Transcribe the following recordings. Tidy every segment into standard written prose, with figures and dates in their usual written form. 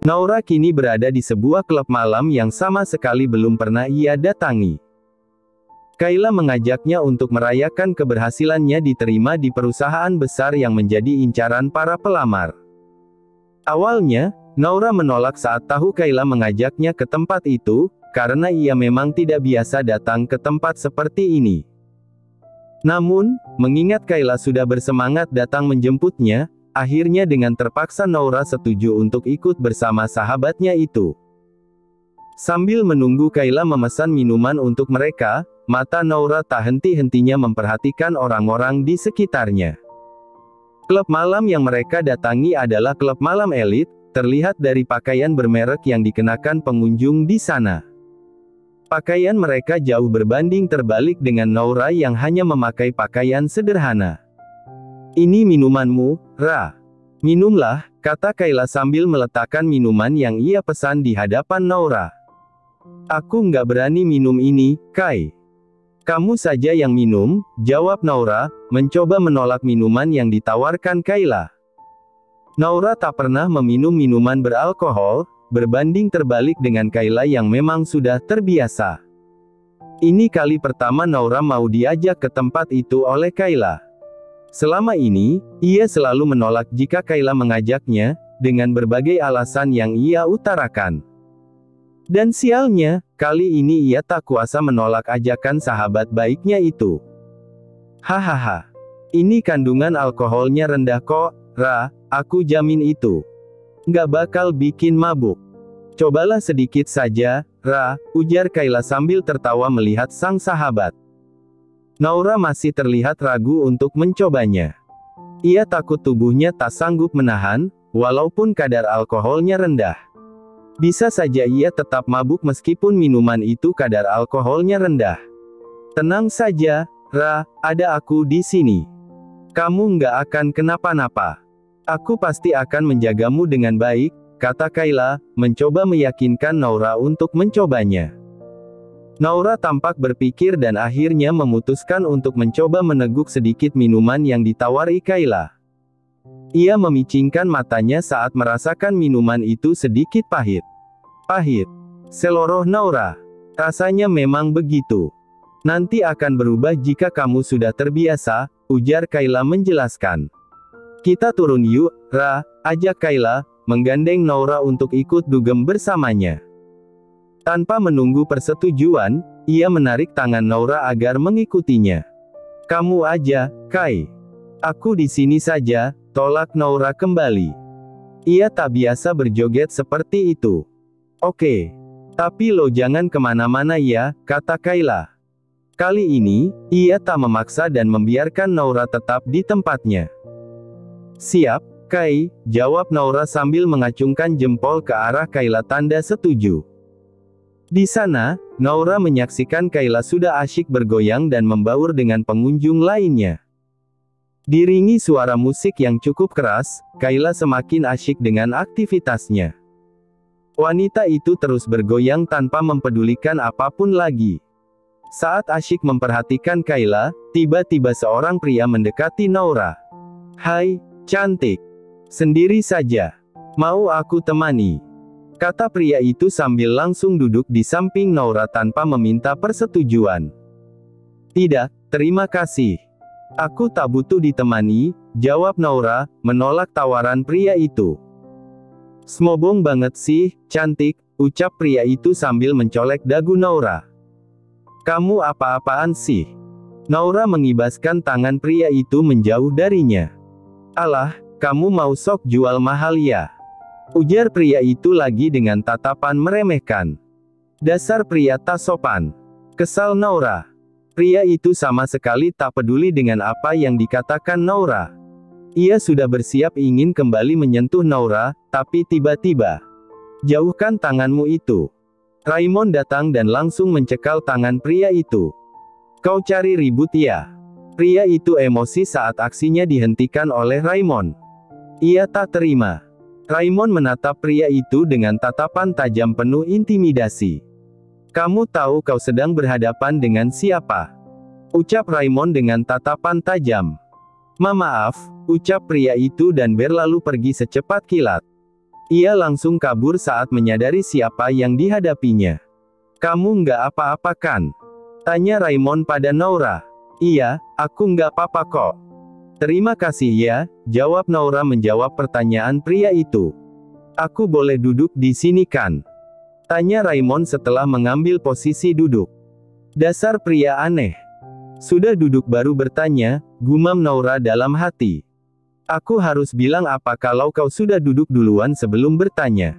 Naura kini berada di sebuah klub malam yang sama sekali belum pernah ia datangi. Kayla mengajaknya untuk merayakan keberhasilannya diterima di perusahaan besar yang menjadi incaran para pelamar. Awalnya, Naura menolak saat tahu Kayla mengajaknya ke tempat itu, karena ia memang tidak biasa datang ke tempat seperti ini. Namun, mengingat Kayla sudah bersemangat datang menjemputnya, akhirnya dengan terpaksa Naura setuju untuk ikut bersama sahabatnya itu. Sambil menunggu Kayla memesan minuman untuk mereka, mata Naura tak henti-hentinya memperhatikan orang-orang di sekitarnya. Klub malam yang mereka datangi adalah klub malam elit, terlihat dari pakaian bermerek yang dikenakan pengunjung di sana. Pakaian mereka jauh berbanding terbalik dengan Naura yang hanya memakai pakaian sederhana. "Ini minumanmu, Ra. Minumlah," kata Kayla sambil meletakkan minuman yang ia pesan di hadapan Naura. "Aku nggak berani minum ini, Kai." "Kamu saja yang minum," jawab Naura, mencoba menolak minuman yang ditawarkan Kayla. Naura tak pernah meminum minuman beralkohol, berbanding terbalik dengan Kayla yang memang sudah terbiasa. Ini kali pertama Naura mau diajak ke tempat itu oleh Kayla. Selama ini, ia selalu menolak jika Kayla mengajaknya, dengan berbagai alasan yang ia utarakan. Dan sialnya, kali ini ia tak kuasa menolak ajakan sahabat baiknya itu. "Hahaha. Ini kandungan alkoholnya rendah kok, Ra, aku jamin itu. Nggak bakal bikin mabuk. Cobalah sedikit saja, Ra," ujar Kayla sambil tertawa melihat sang sahabat. Naura masih terlihat ragu untuk mencobanya. Ia takut tubuhnya tak sanggup menahan, walaupun kadar alkoholnya rendah. Bisa saja ia tetap mabuk meskipun minuman itu kadar alkoholnya rendah. "Tenang saja, Ra, ada aku di sini. Kamu nggak akan kenapa-napa. Aku pasti akan menjagamu dengan baik," kata Kayla, mencoba meyakinkan Naura untuk mencobanya. Naura tampak berpikir dan akhirnya memutuskan untuk mencoba meneguk sedikit minuman yang ditawari Kayla. Ia memicingkan matanya saat merasakan minuman itu sedikit pahit. "Pahit," seloroh Naura. "Rasanya memang begitu. Nanti akan berubah jika kamu sudah terbiasa," ujar Kayla menjelaskan. "Kita turun yuk, Ra," ajak Kayla, menggandeng Naura untuk ikut dugem bersamanya. Tanpa menunggu persetujuan, ia menarik tangan Naura agar mengikutinya. "Kamu aja, Kai. Aku di sini saja," tolak Naura kembali. Ia tak biasa berjoget seperti itu. "Oke. Tapi lo jangan kemana-mana ya," kata Kayla. Kali ini, ia tak memaksa dan membiarkan Naura tetap di tempatnya. "Siap, Kai," jawab Naura sambil mengacungkan jempol ke arah Kayla tanda setuju. Di sana, Naura menyaksikan Kayla sudah asyik bergoyang dan membaur dengan pengunjung lainnya. Diringi suara musik yang cukup keras, Kayla semakin asyik dengan aktivitasnya. Wanita itu terus bergoyang tanpa mempedulikan apapun lagi. Saat asyik memperhatikan Kayla, tiba-tiba seorang pria mendekati Naura. "Hai, cantik. Sendiri saja. Mau aku temani?" kata pria itu sambil langsung duduk di samping Naura tanpa meminta persetujuan. "Tidak, terima kasih. Aku tak butuh ditemani," jawab Naura, menolak tawaran pria itu. "Smobong banget sih, cantik," ucap pria itu sambil mencolek dagu Naura. "Kamu apa-apaan sih?" Naura mengibaskan tangan pria itu menjauh darinya. "Alah, kamu mau sok jual mahal ya?" ujar pria itu lagi dengan tatapan meremehkan. "Dasar pria tak sopan." Kesal Naura. Pria itu sama sekali tak peduli dengan apa yang dikatakan Naura. Ia sudah bersiap ingin kembali menyentuh Naura, tapi tiba-tiba, "Jauhkan tanganmu itu." Raymond datang dan langsung mencekal tangan pria itu. "Kau cari ribut ya?" Pria itu emosi saat aksinya dihentikan oleh Raymond. Ia tak terima. Raymond menatap pria itu dengan tatapan tajam penuh intimidasi. "Kamu tahu kau sedang berhadapan dengan siapa?" ucap Raymond dengan tatapan tajam. Maaf, ucap pria itu dan berlalu pergi secepat kilat. Ia langsung kabur saat menyadari siapa yang dihadapinya. Kamu nggak apa-apa kan? Tanya Raymond pada Nora. Iya, aku nggak apa-apa kok. Terima kasih ya, jawab Nora menjawab pertanyaan pria itu. Aku boleh duduk di sini kan? Tanya Raymond setelah mengambil posisi duduk. Dasar pria aneh. Sudah duduk baru bertanya, gumam Nora dalam hati. Aku harus bilang apa kalau kau sudah duduk duluan sebelum bertanya?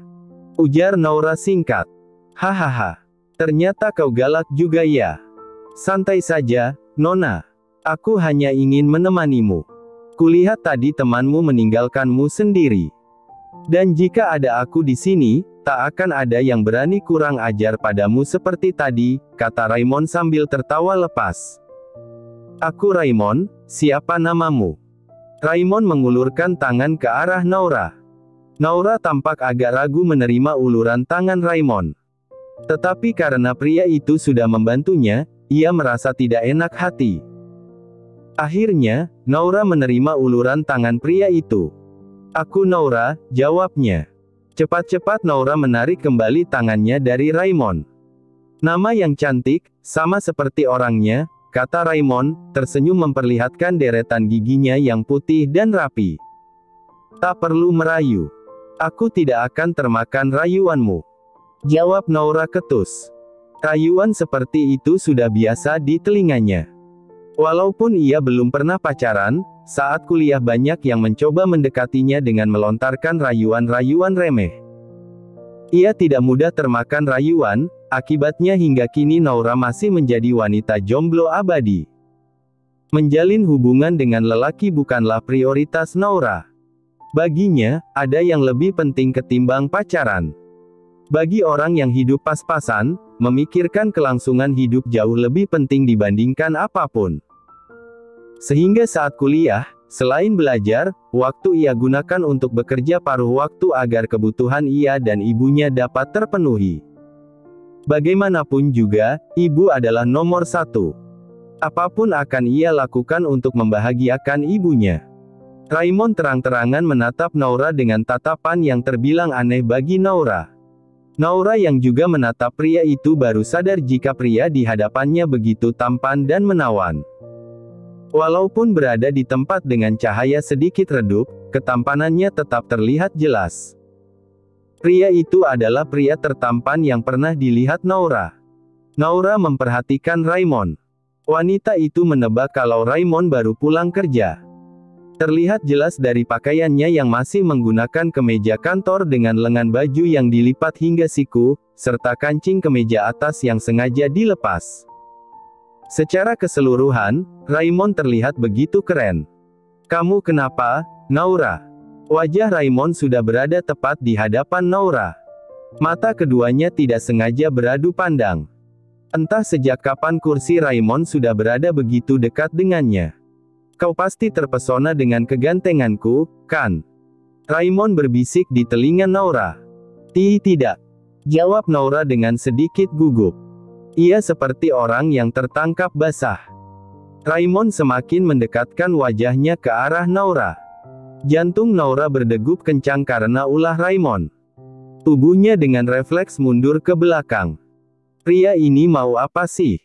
Ujar Nora singkat. Hahaha. Ternyata kau galak juga ya. Santai saja, Nona. Aku hanya ingin menemanimu. Kulihat tadi temanmu meninggalkanmu sendiri. Dan jika ada aku di sini, tak akan ada yang berani kurang ajar padamu seperti tadi, kata Raymond sambil tertawa lepas. Aku Raymond, siapa namamu? Raymond mengulurkan tangan ke arah Nora. Nora tampak agak ragu menerima uluran tangan Raymond. Tetapi karena pria itu sudah membantunya, ia merasa tidak enak hati. Akhirnya, Nora menerima uluran tangan pria itu. Aku Nora, jawabnya. Cepat-cepat Nora menarik kembali tangannya dari Raymond. Nama yang cantik, sama seperti orangnya, kata Raymond, tersenyum memperlihatkan deretan giginya yang putih dan rapi. Tak perlu merayu. Aku tidak akan termakan rayuanmu. Jawab Nora ketus. Rayuan seperti itu sudah biasa di telinganya. Walaupun ia belum pernah pacaran, saat kuliah banyak yang mencoba mendekatinya dengan melontarkan rayuan-rayuan remeh. Ia tidak mudah termakan rayuan, akibatnya hingga kini Nora masih menjadi wanita jomblo abadi. Menjalin hubungan dengan lelaki bukanlah prioritas Nora. Baginya, ada yang lebih penting ketimbang pacaran. Bagi orang yang hidup pas-pasan, memikirkan kelangsungan hidup jauh lebih penting dibandingkan apapun. Sehingga saat kuliah, selain belajar, waktu ia gunakan untuk bekerja paruh waktu agar kebutuhan ia dan ibunya dapat terpenuhi. Bagaimanapun juga, ibu adalah nomor satu. Apapun akan ia lakukan untuk membahagiakan ibunya. Raymond terang-terangan menatap Nora dengan tatapan yang terbilang aneh bagi Nora. Nora yang juga menatap pria itu baru sadar jika pria di hadapannya begitu tampan dan menawan. Walaupun berada di tempat dengan cahaya sedikit redup, ketampanannya tetap terlihat jelas. Pria itu adalah pria tertampan yang pernah dilihat Nora. Nora memperhatikan Raymond. Wanita itu menebak kalau Raymond baru pulang kerja. Terlihat jelas dari pakaiannya yang masih menggunakan kemeja kantor dengan lengan baju yang dilipat hingga siku, serta kancing kemeja atas yang sengaja dilepas. Secara keseluruhan, Raymond terlihat begitu keren. Kamu kenapa, Nora? Wajah Raymond sudah berada tepat di hadapan Nora. Mata keduanya tidak sengaja beradu pandang. Entah sejak kapan kursi Raymond sudah berada begitu dekat dengannya. Kau pasti terpesona dengan kegantenganku, kan? Raymond berbisik di telinga Nora. Tidak. Jawab Nora dengan sedikit gugup. Ia seperti orang yang tertangkap basah. Raymond semakin mendekatkan wajahnya ke arah Nora. Jantung Nora berdegup kencang karena ulah Raymond. Tubuhnya dengan refleks mundur ke belakang. Pria ini mau apa sih?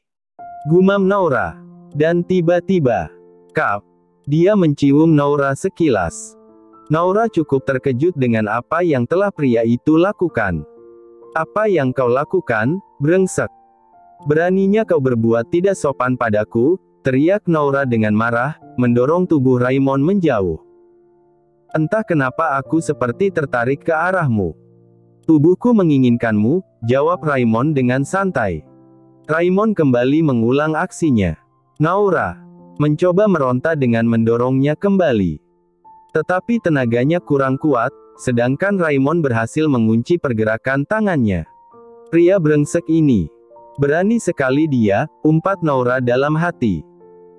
Gumam Nora. Dan tiba-tiba, kap, dia mencium Nora sekilas. Nora cukup terkejut dengan apa yang telah pria itu lakukan. Apa yang kau lakukan, brengsek? Beraninya kau berbuat tidak sopan padaku, teriak Nora dengan marah, mendorong tubuh Raymond menjauh. Entah kenapa aku seperti tertarik ke arahmu. Tubuhku menginginkanmu, jawab Raymond dengan santai. Raymond kembali mengulang aksinya. Nora mencoba meronta dengan mendorongnya kembali. Tetapi tenaganya kurang kuat, sedangkan Raymond berhasil mengunci pergerakan tangannya. Pria brengsek ini. Berani sekali dia, umpat Nora dalam hati.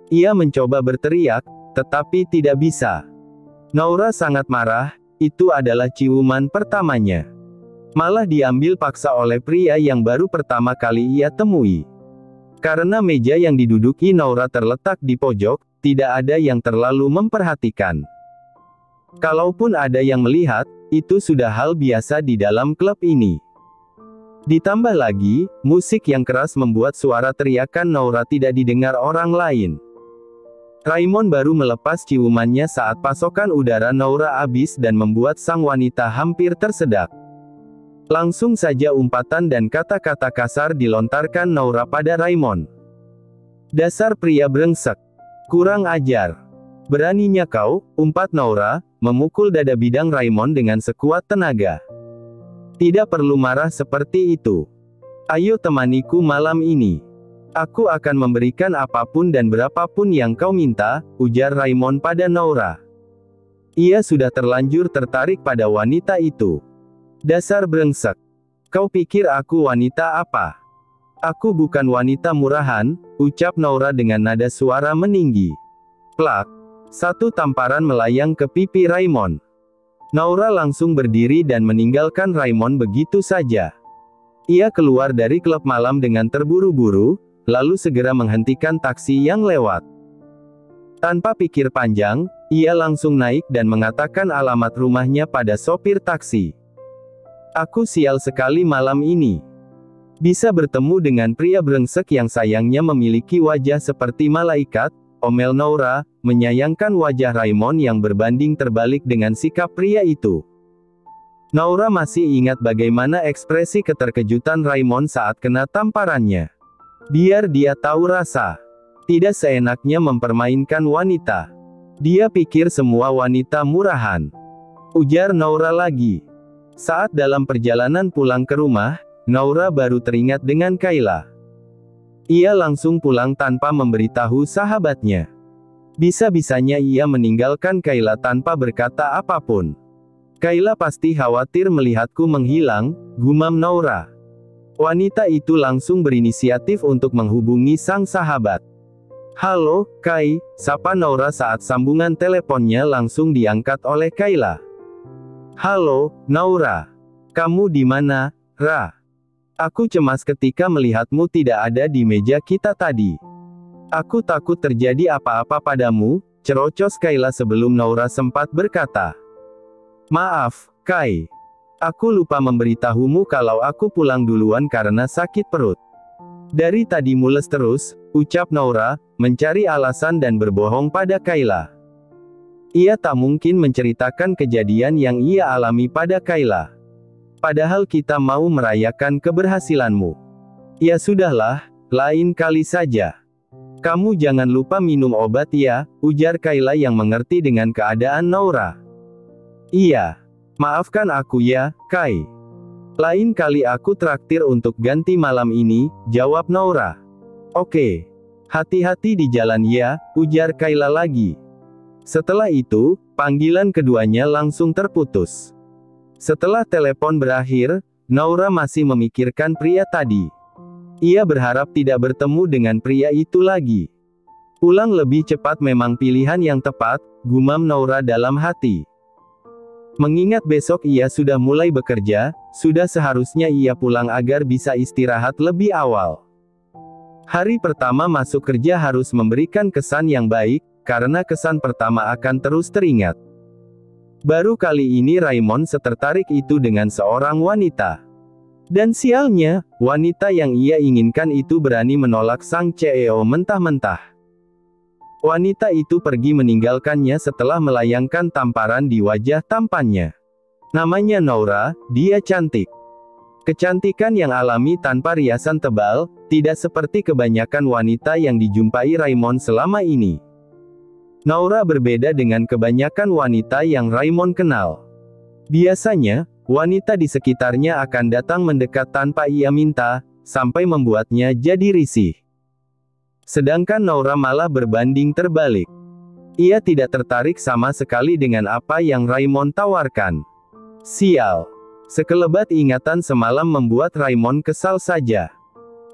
Ia mencoba berteriak, tetapi tidak bisa. Nora sangat marah, itu adalah ciuman pertamanya. Malah diambil paksa oleh pria yang baru pertama kali ia temui. Karena meja yang diduduki Nora terletak di pojok, tidak ada yang terlalu memperhatikan. Kalaupun ada yang melihat, itu sudah hal biasa di dalam klub ini. Ditambah lagi, musik yang keras membuat suara teriakan Noura tidak didengar orang lain. Raymond baru melepas ciumannya saat pasokan udara Noura habis dan membuat sang wanita hampir tersedak. Langsung saja umpatan dan kata-kata kasar dilontarkan Noura pada Raymond. Dasar pria brengsek. Kurang ajar. Beraninya kau, umpat Noura, memukul dada bidang Raymond dengan sekuat tenaga. Tidak perlu marah seperti itu. Ayo temaniku malam ini. Aku akan memberikan apapun dan berapapun yang kau minta, ujar Raymond pada Noura. Ia sudah terlanjur tertarik pada wanita itu. Dasar brengsek. Kau pikir aku wanita apa? Aku bukan wanita murahan, ucap Noura dengan nada suara meninggi. Plak. Satu tamparan melayang ke pipi Raymond. Noura langsung berdiri dan meninggalkan Raymond begitu saja. Ia keluar dari klub malam dengan terburu-buru, lalu segera menghentikan taksi yang lewat. Tanpa pikir panjang, ia langsung naik dan mengatakan alamat rumahnya pada sopir taksi. Aku sial sekali malam ini. Bisa bertemu dengan pria brengsek yang sayangnya memiliki wajah seperti malaikat, omel Noura, menyayangkan wajah Raymond yang berbanding terbalik dengan sikap pria itu. Noura masih ingat bagaimana ekspresi keterkejutan Raymond saat kena tamparannya. Biar dia tahu rasa. Tidak seenaknya mempermainkan wanita. Dia pikir semua wanita murahan. Ujar Noura lagi. Saat dalam perjalanan pulang ke rumah, Noura baru teringat dengan Kayla. Ia langsung pulang tanpa memberitahu sahabatnya. Bisa-bisanya ia meninggalkan Kayla tanpa berkata apapun. Kayla pasti khawatir melihatku menghilang, gumam Noura. Wanita itu langsung berinisiatif untuk menghubungi sang sahabat. Halo, Kai, sapa Noura saat sambungan teleponnya langsung diangkat oleh Kayla. Halo, Noura. Kamu di mana, Ra? Aku cemas ketika melihatmu tidak ada di meja kita tadi. Aku takut terjadi apa-apa padamu, cerocos Kayla sebelum Noura sempat berkata. Maaf, Kai. Aku lupa memberitahumu kalau aku pulang duluan karena sakit perut. Dari tadi mules terus, ucap Noura, mencari alasan dan berbohong pada Kayla. Ia tak mungkin menceritakan kejadian yang ia alami pada Kayla. Padahal kita mau merayakan keberhasilanmu. Ya sudahlah, lain kali saja. Kamu jangan lupa minum obat ya, ujar Kayla yang mengerti dengan keadaan Noura. Iya. Maafkan aku ya, Kai. Lain kali aku traktir untuk ganti malam ini, jawab Noura. Oke. Hati-hati di jalan ya, ujar Kayla lagi. Setelah itu, panggilan keduanya langsung terputus. Setelah telepon berakhir, Noura masih memikirkan pria tadi. Ia berharap tidak bertemu dengan pria itu lagi. Pulang lebih cepat memang pilihan yang tepat, gumam Noura dalam hati. Mengingat besok ia sudah mulai bekerja, sudah seharusnya ia pulang agar bisa istirahat lebih awal. Hari pertama masuk kerja harus memberikan kesan yang baik, karena kesan pertama akan terus teringat. Baru kali ini Raymond setertarik itu dengan seorang wanita. Dan sialnya, wanita yang ia inginkan itu berani menolak sang CEO mentah-mentah. Wanita itu pergi meninggalkannya setelah melayangkan tamparan di wajah tampannya. Namanya Noura, dia cantik. Kecantikan yang alami tanpa riasan tebal, tidak seperti kebanyakan wanita yang dijumpai Raymond selama ini. Noura berbeda dengan kebanyakan wanita yang Raymond kenal. Biasanya, wanita di sekitarnya akan datang mendekat tanpa ia minta, sampai membuatnya jadi risih. Sedangkan Noura malah berbanding terbalik. Ia tidak tertarik sama sekali dengan apa yang Raymond tawarkan. Sial. Sekelebat ingatan semalam membuat Raymond kesal saja.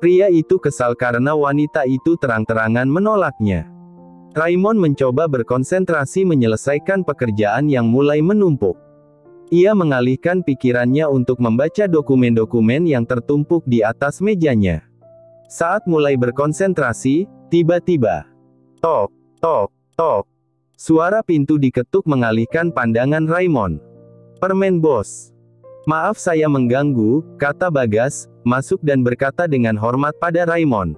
Pria itu kesal karena wanita itu terang-terangan menolaknya. Raymond mencoba berkonsentrasi menyelesaikan pekerjaan yang mulai menumpuk. Ia mengalihkan pikirannya untuk membaca dokumen-dokumen yang tertumpuk di atas mejanya. Saat mulai berkonsentrasi, tiba-tiba, tok, tok, Tok. Suara pintu diketuk mengalihkan pandangan Raymond. "Permen bos. Maaf saya mengganggu," kata Bagas, masuk dan berkata dengan hormat pada Raymond.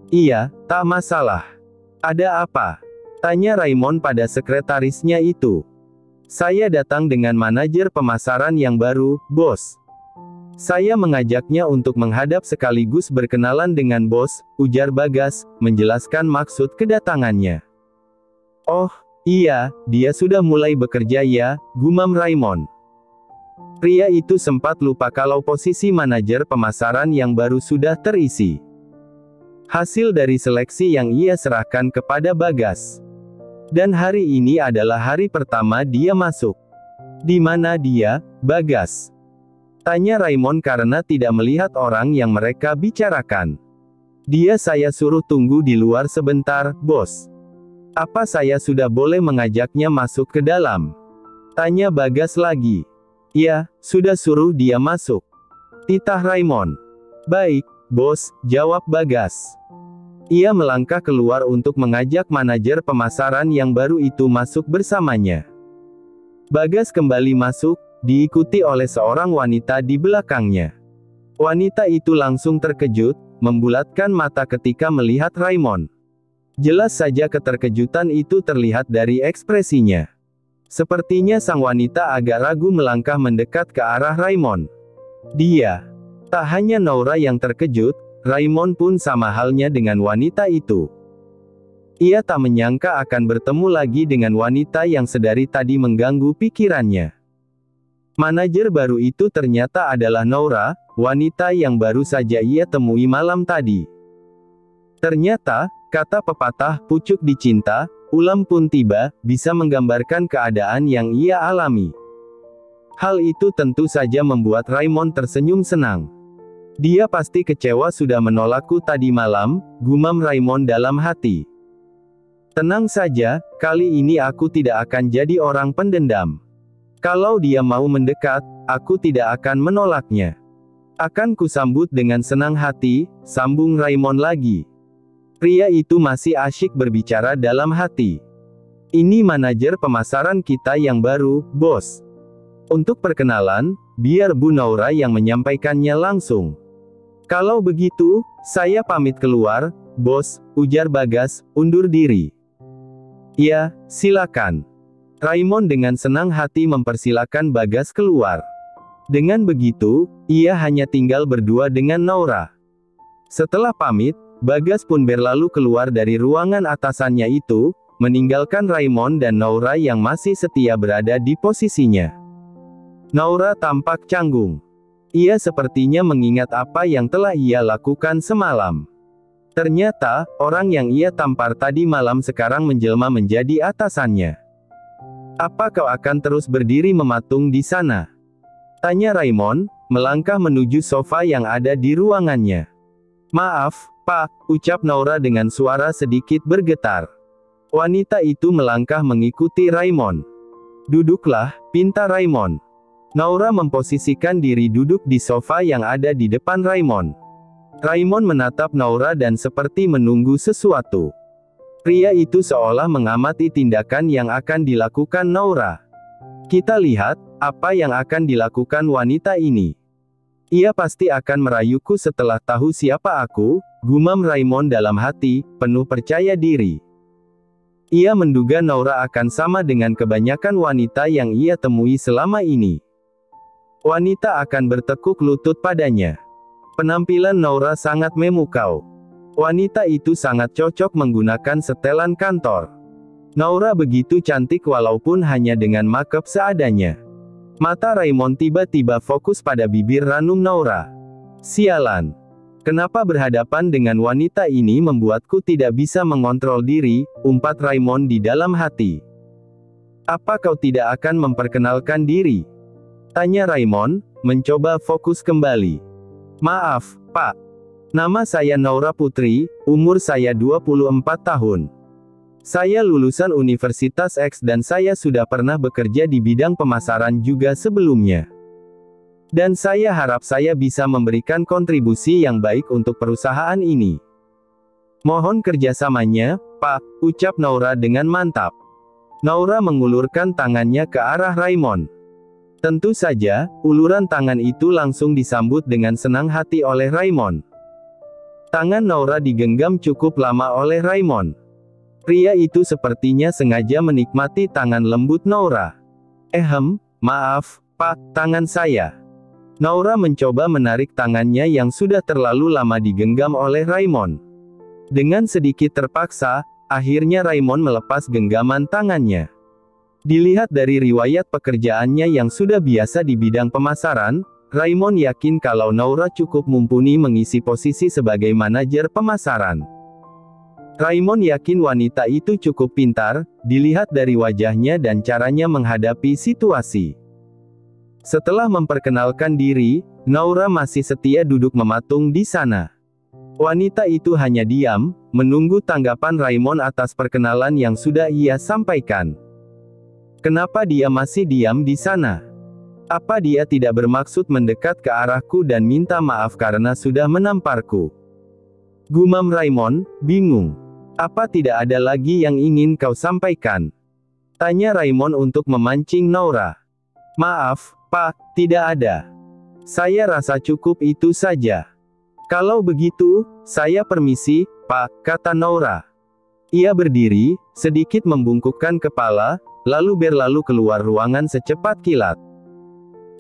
"Iya, tak masalah. Ada apa?" tanya Raymond pada sekretarisnya itu. "Saya datang dengan manajer pemasaran yang baru, bos. Saya mengajaknya untuk menghadap sekaligus berkenalan dengan bos," ujar Bagas, menjelaskan maksud kedatangannya. "Oh, iya, dia sudah mulai bekerja ya," gumam Raymond. Pria itu sempat lupa kalau posisi manajer pemasaran yang baru sudah terisi. Hasil dari seleksi yang ia serahkan kepada Bagas. Dan hari ini adalah hari pertama dia masuk. "Di mana dia, Bagas?" tanya Raymond karena tidak melihat orang yang mereka bicarakan. "Dia saya suruh tunggu di luar sebentar, bos." "Apa saya sudah boleh mengajaknya masuk ke dalam?" tanya Bagas lagi. "Ya, sudah suruh dia masuk," titah Raymond. "Baik, bos," jawab Bagas. Ia melangkah keluar untuk mengajak manajer pemasaran yang baru itu masuk bersamanya. Bagas kembali masuk, diikuti oleh seorang wanita di belakangnya. Wanita itu langsung terkejut, membulatkan mata ketika melihat Raymond. Jelas saja keterkejutan itu terlihat dari ekspresinya. Sepertinya sang wanita agak ragu melangkah mendekat ke arah Raymond. Dia. Tak hanya Noura yang terkejut, Raymond pun sama halnya dengan wanita itu. Ia tak menyangka akan bertemu lagi dengan wanita yang sedari tadi mengganggu pikirannya. Manajer baru itu ternyata adalah Noura, wanita yang baru saja ia temui malam tadi. Ternyata, kata pepatah, pucuk dicinta, ulam pun tiba, bisa menggambarkan keadaan yang ia alami. Hal itu tentu saja membuat Raymond tersenyum senang. "Dia pasti kecewa sudah menolakku tadi malam," gumam Raymond dalam hati. "Tenang saja, kali ini aku tidak akan jadi orang pendendam. Kalau dia mau mendekat, aku tidak akan menolaknya. Akan kusambut dengan senang hati," sambung Raymond lagi. Pria itu masih asyik berbicara dalam hati. "Ini manajer pemasaran kita yang baru, bos. Untuk perkenalan, biar Bu Noura yang menyampaikannya langsung." "Kalau begitu, saya pamit keluar, bos," ujar Bagas, undur diri. "Ya, silakan." Raymond dengan senang hati mempersilakan Bagas keluar. Dengan begitu, ia hanya tinggal berdua dengan Noura. Setelah pamit, Bagas pun berlalu keluar dari ruangan atasannya itu, meninggalkan Raymond dan Noura yang masih setia berada di posisinya. Noura tampak canggung. Ia sepertinya mengingat apa yang telah ia lakukan semalam. Ternyata, orang yang ia tampar tadi malam sekarang menjelma menjadi atasannya. "Apa kau akan terus berdiri mematung di sana?" tanya Raymond, melangkah menuju sofa yang ada di ruangannya. "Maaf, Pak," ucap Noura dengan suara sedikit bergetar. Wanita itu melangkah mengikuti Raymond. "Duduklah," pinta Raymond. Noura memposisikan diri duduk di sofa yang ada di depan Raymond. Raymond menatap Noura dan seperti menunggu sesuatu. Pria itu seolah mengamati tindakan yang akan dilakukan Noura. "Kita lihat, apa yang akan dilakukan wanita ini. Ia pasti akan merayuku setelah tahu siapa aku," gumam Raymond dalam hati, penuh percaya diri. Ia menduga Noura akan sama dengan kebanyakan wanita yang ia temui selama ini. Wanita akan bertekuk lutut padanya. Penampilan Noura sangat memukau. Wanita itu sangat cocok menggunakan setelan kantor. Noura begitu cantik walaupun hanya dengan makeup seadanya. Mata Raymond tiba-tiba fokus pada bibir ranum Noura. "Sialan. Kenapa berhadapan dengan wanita ini membuatku tidak bisa mengontrol diri," umpat Raymond di dalam hati. "Apa kau tidak akan memperkenalkan diri?" tanya Raymond, mencoba fokus kembali. "Maaf, Pak. Nama saya Noura Putri, umur saya 24 tahun. Saya lulusan Universitas X dan saya sudah pernah bekerja di bidang pemasaran juga sebelumnya. Dan saya harap saya bisa memberikan kontribusi yang baik untuk perusahaan ini. Mohon kerjasamanya, Pak, ucap Naura dengan mantap. Naura mengulurkan tangannya ke arah Raymond. Tentu saja, uluran tangan itu langsung disambut dengan senang hati oleh Raymond. Tangan Naura digenggam cukup lama oleh Raymond. Pria itu sepertinya sengaja menikmati tangan lembut Naura. Maaf, Pak, tangan saya. Naura mencoba menarik tangannya yang sudah terlalu lama digenggam oleh Raymond. Dengan sedikit terpaksa, akhirnya Raymond melepas genggaman tangannya. Dilihat dari riwayat pekerjaannya yang sudah biasa di bidang pemasaran, Raymond yakin kalau Naura cukup mumpuni mengisi posisi sebagai manajer pemasaran. Raymond yakin wanita itu cukup pintar, dilihat dari wajahnya dan caranya menghadapi situasi. Setelah memperkenalkan diri, Naura masih setia duduk mematung di sana. Wanita itu hanya diam, menunggu tanggapan Raymond atas perkenalan yang sudah ia sampaikan. Kenapa dia masih diam di sana? Apa dia tidak bermaksud mendekat ke arahku dan minta maaf karena sudah menamparku? Gumam Raymond, bingung. Apa tidak ada lagi yang ingin kau sampaikan? Tanya Raymond untuk memancing Naura. Maaf, Pak, tidak ada. Saya rasa cukup itu saja. Kalau begitu, saya permisi, Pak, kata Naura. Ia berdiri, sedikit membungkukkan kepala, lalu berlalu keluar ruangan secepat kilat.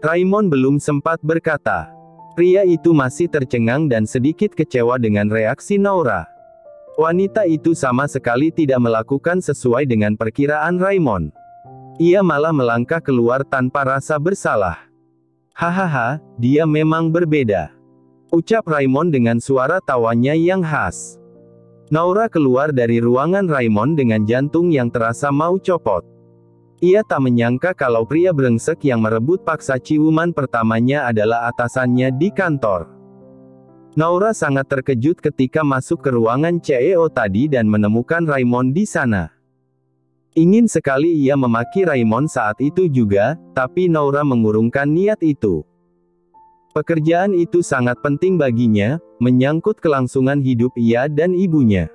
Raymond belum sempat berkata. Pria itu masih tercengang dan sedikit kecewa dengan reaksi Naura. Wanita itu sama sekali tidak melakukan sesuai dengan perkiraan Raymond. Ia malah melangkah keluar tanpa rasa bersalah. Hahaha, dia memang berbeda. Ucap Raymond dengan suara tawanya yang khas. Naura keluar dari ruangan Raymond dengan jantung yang terasa mau copot. Ia tak menyangka kalau pria brengsek yang merebut paksa ciuman pertamanya adalah atasannya di kantor. Naura sangat terkejut ketika masuk ke ruangan CEO tadi dan menemukan Raymond di sana. Ingin sekali ia memaki Raymond saat itu juga, tapi Naura mengurungkan niat itu. Pekerjaan itu sangat penting baginya, menyangkut kelangsungan hidup ia dan ibunya.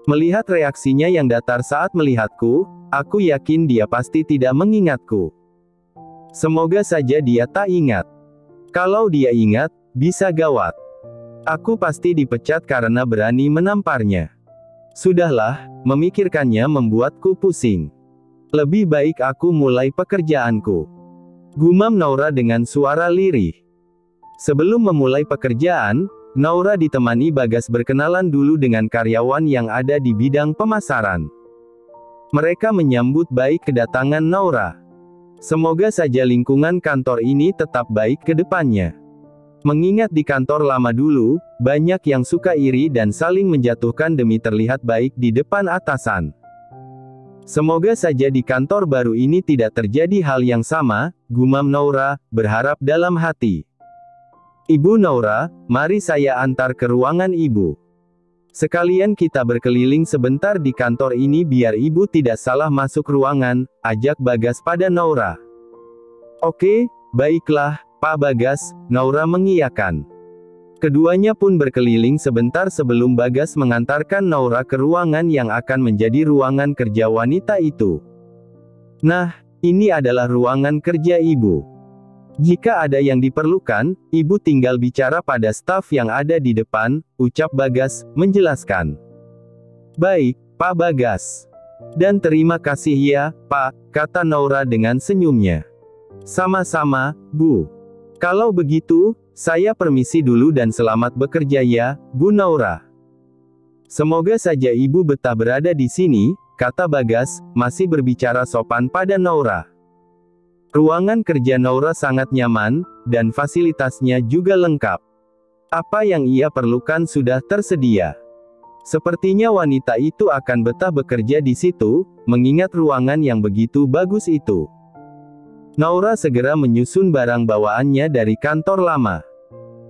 Melihat reaksinya yang datar saat melihatku, aku yakin dia pasti tidak mengingatku. Semoga saja dia tak ingat. Kalau dia ingat, bisa gawat. Aku pasti dipecat karena berani menamparnya. Sudahlah, memikirkannya membuatku pusing. Lebih baik aku mulai pekerjaanku. Gumam Naura dengan suara lirih. Sebelum memulai pekerjaan, Naura ditemani Bagas berkenalan dulu dengan karyawan yang ada di bidang pemasaran. Mereka menyambut baik kedatangan Naura. Semoga saja lingkungan kantor ini tetap baik ke depannya. Mengingat di kantor lama dulu, banyak yang suka iri dan saling menjatuhkan demi terlihat baik di depan atasan. Semoga saja di kantor baru ini tidak terjadi hal yang sama, gumam Naura, berharap dalam hati. Ibu Naura, mari saya antar ke ruangan ibu. Sekalian kita berkeliling sebentar di kantor ini biar ibu tidak salah masuk ruangan, ajak Bagas pada Naura. Oke, baiklah, Pak Bagas, Naura mengiyakan. Keduanya pun berkeliling sebentar sebelum Bagas mengantarkan Naura ke ruangan yang akan menjadi ruangan kerja wanita itu. Nah, ini adalah ruangan kerja ibu. Jika ada yang diperlukan, ibu tinggal bicara pada staf yang ada di depan, ucap Bagas, menjelaskan. Baik, Pak Bagas. Dan terima kasih ya, Pak, kata Naura dengan senyumnya. Sama-sama, Bu. Kalau begitu, saya permisi dulu dan selamat bekerja ya, Bu Naura. Semoga saja ibu betah berada di sini, kata Bagas, masih berbicara sopan pada Naura. Ruangan kerja Naura sangat nyaman, dan fasilitasnya juga lengkap. Apa yang ia perlukan sudah tersedia. Sepertinya wanita itu akan betah bekerja di situ, mengingat ruangan yang begitu bagus itu. Naura segera menyusun barang bawaannya dari kantor lama.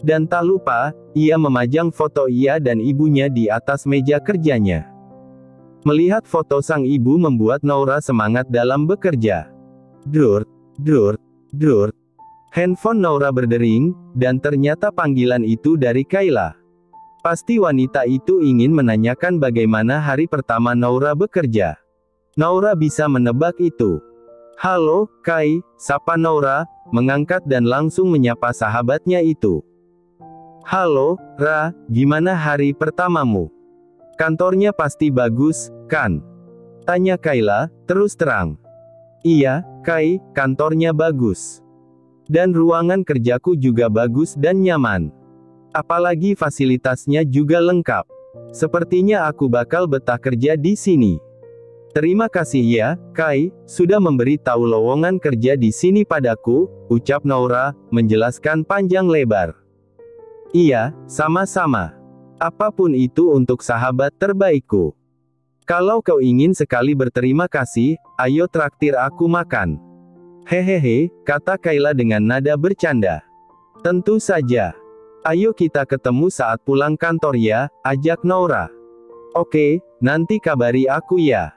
Dan tak lupa, ia memajang foto ia dan ibunya di atas meja kerjanya. Melihat foto sang ibu membuat Naura semangat dalam bekerja. Drurt, drurt, drurt. Handphone Naura berdering, dan ternyata panggilan itu dari Kayla. Pasti wanita itu ingin menanyakan bagaimana hari pertama Naura bekerja. Naura bisa menebak itu. "Halo, Kai," sapa Naura, mengangkat dan langsung menyapa sahabatnya itu. "Halo, Ra, gimana hari pertamamu? Kantornya pasti bagus, kan?" tanya Kayla, terus terang. "Iya, Kai, kantornya bagus. Dan ruangan kerjaku juga bagus dan nyaman. Apalagi fasilitasnya juga lengkap. Sepertinya aku bakal betah kerja di sini." "Terima kasih ya, Kai, sudah memberi tahu lowongan kerja di sini padaku," ucap Naura, menjelaskan panjang lebar. "Iya, sama-sama. Apapun itu untuk sahabat terbaikku. Kalau kau ingin sekali berterima kasih, ayo traktir aku makan." "Hehehe," kata Kayla dengan nada bercanda. "Tentu saja. Ayo kita ketemu saat pulang kantor ya," ajak Naura. "Oke, nanti kabari aku ya.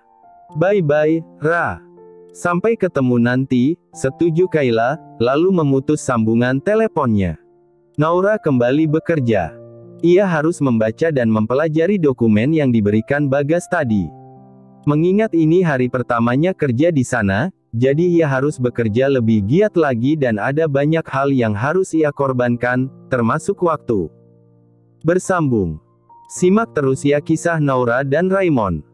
Bye-bye, Ra." "Sampai ketemu nanti," setuju Kayla, lalu memutus sambungan teleponnya. Naura kembali bekerja. Ia harus membaca dan mempelajari dokumen yang diberikan Bagas tadi. Mengingat ini hari pertamanya kerja di sana, jadi ia harus bekerja lebih giat lagi dan ada banyak hal yang harus ia korbankan, termasuk waktu. Bersambung. Simak terus ya kisah Naura dan Raymond.